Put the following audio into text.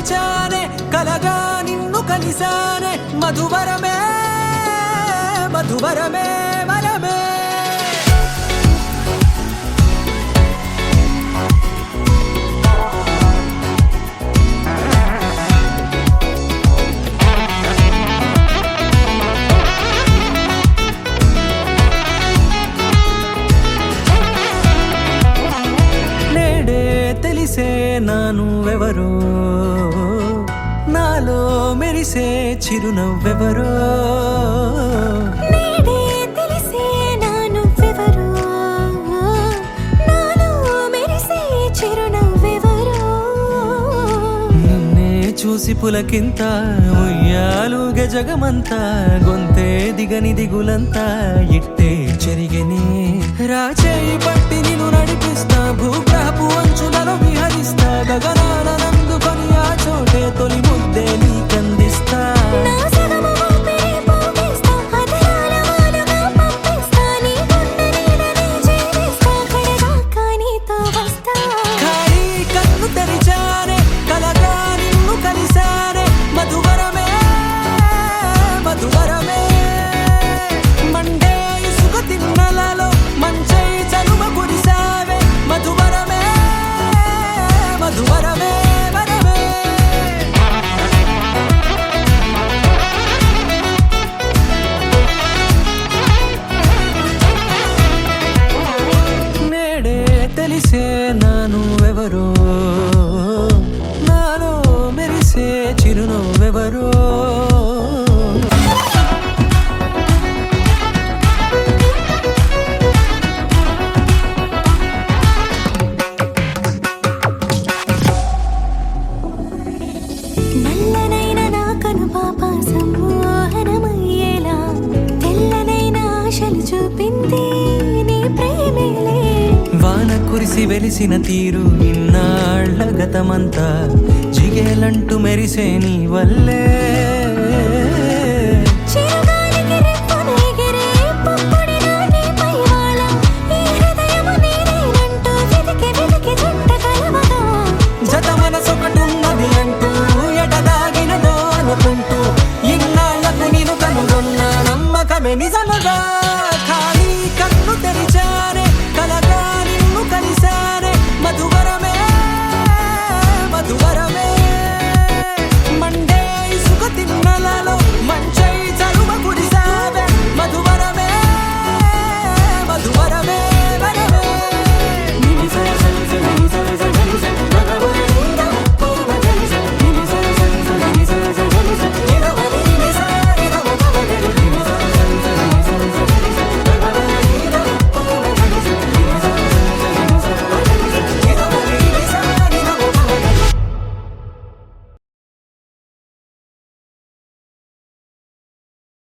తెరిచానే కలగా నిన్ను కలిసానే మధువరమే మధువరమే వరమే తెలిసే నానువెవరో నాలో మెరిసే చిరునవ్వెవరో నేడే తెలిసే నానువెవరో నాలో మెరిసే చిరునవ్వెవరో నిన్నే చూసి పులకింత ఉయ్యాలుగ జగమంతా గొంతే దిగని దిగులంతా ఇట్టే చెరిగనే రాచేయి పట్టి నిన్ను నడిపిస్తా భూగ్రహపు అంచులలో విహరిస్తా గగనాన నందుకొని ఆ చోటే తొలి ముద్దే నీకందిస్తా నా సగము ఊపిరి పోగిస్తా అదరాల వాలుగా పంపిస్తా నీ గుండె నీడనే చేరిస్తా కడదాకా నీతో వస్తా ఖాళీ కన్ను తెరిచానే కలగా నిన్ను కలిసానే మధువరమే మధువరమే మండే ఇసుక తిన్నలలో మంచై చలువ కురిసావే మధువరమే మధువరమే వరమే నేడే తెలిసే నానువెవరో నాలో మెరిసే చిరునవ్వెవరో నల్లనైన నా కనుపాప సమ్మోహనమయ్యేలా తెల్లనైన ఆశలు చూపింది నీ ప్రేమేలే వాన కురిసి వెలిసిన తీరు ఇన్నాళ్ల గతమంతా జిగేలంటూ మెరిసే నీ వల్లే చిరుగాలికి రెప్పున ఎగిరే పుప్పొడిన నీపై వాల ఈ హృదయము నీదేనంటూ వెతికి వెతికి చుట్ట కలవగా జత మనసొకటున్నది అంటూ ఎటదాగినదో అనుకుంటూ ఇన్నాళ్లకు నేను కనుగొన్న నమ్మకమే నిజముగా